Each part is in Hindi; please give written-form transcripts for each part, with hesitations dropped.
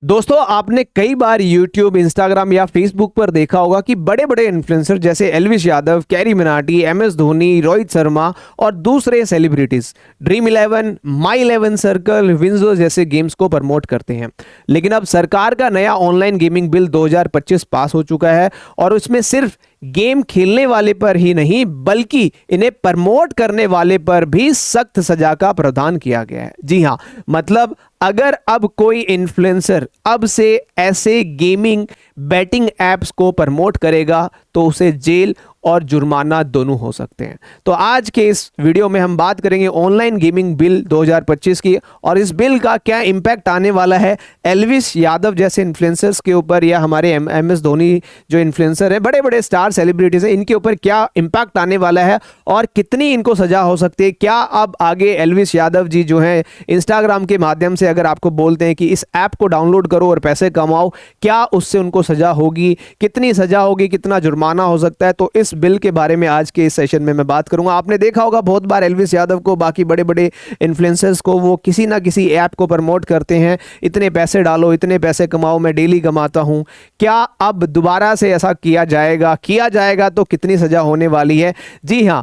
दोस्तों आपने कई बार YouTube, Instagram या Facebook पर देखा होगा कि बड़े बड़े इन्फ्लुएंसर जैसे एल्विश यादव, कैरी मिनाटी, MS धोनी, रोहित शर्मा और दूसरे सेलिब्रिटीज ड्रीम 11, माई 11 सर्कल, विंजो जैसे गेम्स को प्रमोट करते हैं। लेकिन अब सरकार का नया ऑनलाइन गेमिंग बिल 2025 पास हो चुका है और उसमें सिर्फ गेम खेलने वाले पर ही नहीं बल्कि इन्हें प्रमोट करने वाले पर भी सख्त सजा का प्रावधान किया गया है। जी हाँ, मतलब अगर अब कोई इन्फ्लुएंसर अब से ऐसे गेमिंग बैटिंग एप्स को प्रमोट करेगा तो उसे जेल और जुर्माना दोनों हो सकते हैं। तो आज के इस वीडियो में हम बात करेंगे ऑनलाइन गेमिंग बिल 2025 की और इस बिल का क्या इंपैक्ट आने वाला है एल्विश यादव जैसे इन्फ्लुएंसर्स के ऊपर या हमारे MS धोनी जो इन्फ्लुएंसर है, बड़े बड़े स्टार सेलिब्रिटीज हैं, इनके ऊपर क्या इंपैक्ट आने वाला है और कितनी इनको सजा हो सकती है। क्या अब आगे एल्विश यादव जी जो है इंस्टाग्राम के माध्यम से अगर आपको बोलते हैं कि इस ऐप को डाउनलोड करो और पैसे कमाओ, क्या उससे उनको सजा होगी, कितनी सजा होगी, कितना जुर्माना हो सकता है। तो इस बिल के बारे में आज के इस सेशन में मैं बात करूंगा। आपने देखा होगा बहुत बार एल्विश यादव को, बाकी बड़े बड़े इन्फ्लुएंसर्स को, वो किसी ना किसी ऐप को प्रमोट करते हैं, इतने पैसे डालो, इतने पैसे कमाओ, मैं डेली कमाता हूं। क्या अब दोबारा से ऐसा किया जाएगा तो कितनी सजा होने वाली है। जी हां,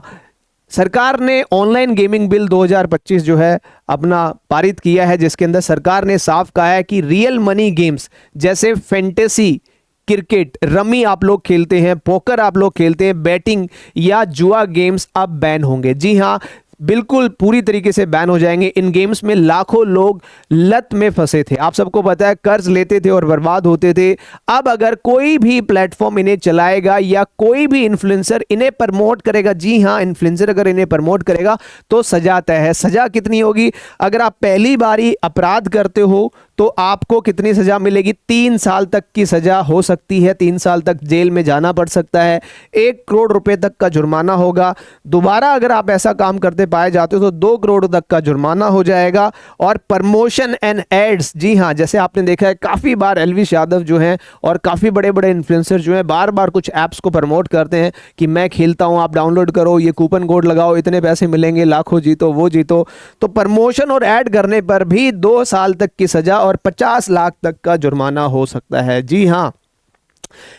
सरकार ने ऑनलाइन गेमिंग बिल 2025 जो है अपना पारित किया है, जिसके अंदर सरकार ने साफ कहा है कि रियल मनी गेम्स जैसे फैंटेसी क्रिकेट, रमी आप लोग खेलते हैं, पोकर आप लोग खेलते हैं, बैटिंग या जुआ गेम्स अब बैन होंगे। जी हां, बिल्कुल पूरी तरीके से बैन हो जाएंगे। इन गेम्स में लाखों लोग लत में फंसे थे, आप सबको पता है, कर्ज लेते थे और बर्बाद होते थे। अब अगर कोई भी प्लेटफॉर्म इन्हें चलाएगा या कोई भी इन्फ्लुएंसर इन्हें प्रमोट करेगा, जी हां, इन्फ्लुएंसर अगर इन्हें प्रमोट करेगा तो सजा तय है। सजा कितनी होगी? अगर आप पहली बारी अपराध करते हो तो आपको कितनी सजा मिलेगी? 3 साल तक की सजा हो सकती है, 3 साल तक जेल में जाना पड़ सकता है, 1 करोड़ रुपए तक का जुर्माना होगा। दोबारा अगर आप ऐसा काम करते पाए जाते हो तो 2 करोड़ तक का जुर्माना हो जाएगा। और प्रमोशन एंड एड्स, जी हां, जैसे आपने देखा है काफी बार एल्विश यादव जो हैं और काफी बड़े बड़े इन्फ्लुएंसर जो हैं बार बार कुछ ऐप्स को प्रमोट करते हैं कि मैं खेलता हूं, आप डाउनलोड करो, ये कूपन कोड लगाओ, इतने पैसे मिलेंगे, लाखों जीतो, वो जीतो। तो प्रमोशन और ऐड करने पर भी 2 साल तक की सजा और 50 लाख तक का जुर्माना हो सकता है। जी हां,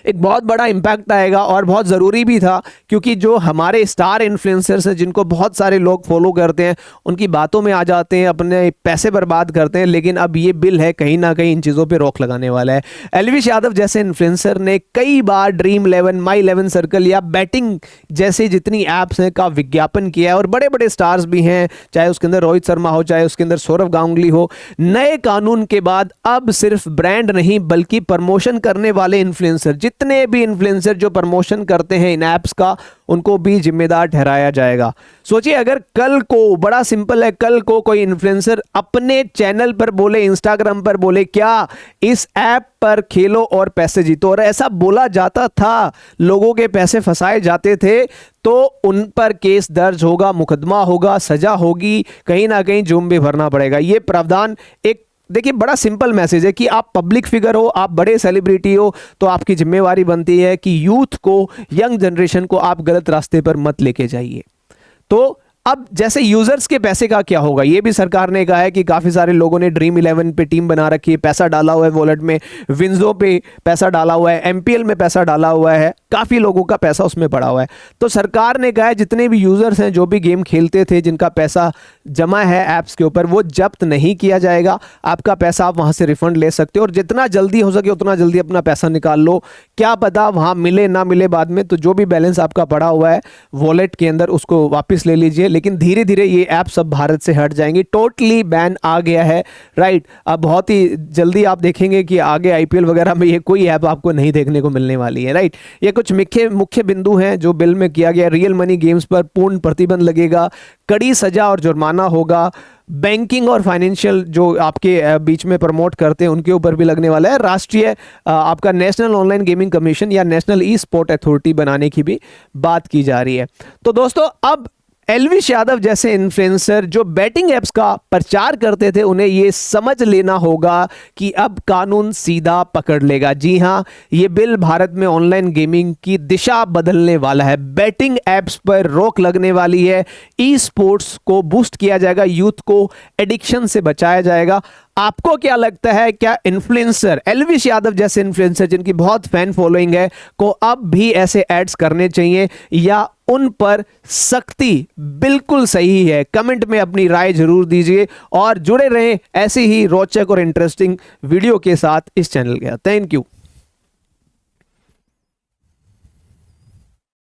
एक बहुत बड़ा इंपैक्ट आएगा और बहुत ज़रूरी भी था, क्योंकि जो हमारे स्टार इन्फ्लुएंसर्स हैं जिनको बहुत सारे लोग फॉलो करते हैं, उनकी बातों में आ जाते हैं, अपने पैसे बर्बाद करते हैं। लेकिन अब ये बिल है कहीं ना कहीं इन चीज़ों पे रोक लगाने वाला है। एल्विश यादव जैसे इन्फ्लुएंसर ने कई बार ड्रीम 11, माई 11 सर्कल या बैटिंग जैसे जितनी ऐप्स हैं का विज्ञापन किया है और बड़े बड़े स्टार्स भी हैं, चाहे उसके अंदर रोहित शर्मा हो, चाहे उसके अंदर सौरव गांगुली हो। नए कानून के बाद अब सिर्फ ब्रांड नहीं बल्कि प्रमोशन करने वाले इन्फ्लुएंसर, जितने भी इन्फ्लुएंसर जो प्रमोशन करते हैं इन ऐप्स का, उनको भी जिम्मेदार ठहराया जाएगा। सोचिए, अगर कल को, बड़ा सिंपल है, कल को कोई इन्फ्लुएंसर अपने चैनल पर बोले, इंस्टाग्राम पर बोले क्या इस ऐप पर खेलो और पैसे जीतो, और ऐसा बोला जाता था, लोगों के पैसे फंसाए जाते थे, तो उन पर केस दर्ज होगा, मुकदमा होगा, सजा होगी, कहीं ना कहीं जुर्म भी भरना पड़ेगा। ये प्रावधान एक, देखिए, बड़ा सिंपल मैसेज है कि आप पब्लिक फिगर हो, आप बड़े सेलिब्रिटी हो, तो आपकी जिम्मेवारी बनती है कि यूथ को, यंग जनरेशन को आप गलत रास्ते पर मत लेके जाइए। तो अब जैसे यूजर्स के पैसे का क्या होगा, ये भी सरकार ने कहा है कि काफी सारे लोगों ने ड्रीम 11 पे टीम बना रखी है, पैसा डाला हुआ है वॉलेट में, विंजो पे पैसा डाला हुआ है, MPL में पैसा डाला हुआ है, काफी लोगों का पैसा उसमें पड़ा हुआ है। तो सरकार ने कहा है जितने भी यूजर्स हैं जो भी गेम खेलते थे, जिनका पैसा जमा है ऐप्स के ऊपर, वो जब्त नहीं किया जाएगा। आपका पैसा आप वहां से रिफंड ले सकते हो और जितना जल्दी हो सके उतना जल्दी अपना पैसा निकाल लो। क्या पता वहां मिले ना मिले बाद में, तो जो भी बैलेंस आपका पड़ा हुआ है वॉलेट के अंदर उसको वापस ले लीजिए। लेकिन धीरे धीरे ये ऐप सब भारत से हट जाएंगी, टोटली बैन आ गया है, राइट। अब बहुत ही जल्दी आप देखेंगे कि आगे IPL वगैरह में ये कोई ऐप आपको नहीं देखने को मिलने वाली है, राइट। ये कुछ मुख्य बिंदु हैं जो बिल में किया गया। रियल मनी गेम्स पर पूर्ण प्रतिबंध लगेगा, कड़ी सजा और जुर्माना होगा, बैंकिंग और फाइनेंशियल जो आपके बीच में प्रमोट करते हैं उनके ऊपर भी लगने वाला है। राष्ट्रीय आपका नेशनल ऑनलाइन गेमिंग कमीशन या नेशनल ई स्पोर्ट अथॉरिटी बनाने की भी बात की जा रही है। तो दोस्तों, अब एल्विश यादव जैसे इन्फ्लुएंसर जो बैटिंग एप्स का प्रचार करते थे, उन्हें यह समझ लेना होगा कि अब कानून सीधा पकड़ लेगा। जी हां, यह बिल भारत में ऑनलाइन गेमिंग की दिशा बदलने वाला है। बैटिंग एप्स पर रोक लगने वाली है, ई स्पोर्ट्स को बूस्ट किया जाएगा, यूथ को एडिक्शन से बचाया जाएगा। आपको क्या लगता है, क्या इन्फ्लुएंसर एल्विश यादव जैसे इन्फ्लुएंसर जिनकी बहुत फैन फॉलोइंग है को अब भी ऐसे एड्स करने चाहिए या उन पर सख्ती बिल्कुल सही है? कमेंट में अपनी राय जरूर दीजिए और जुड़े रहें ऐसी ही रोचक और इंटरेस्टिंग वीडियो के साथ इस चैनल के। Thank you.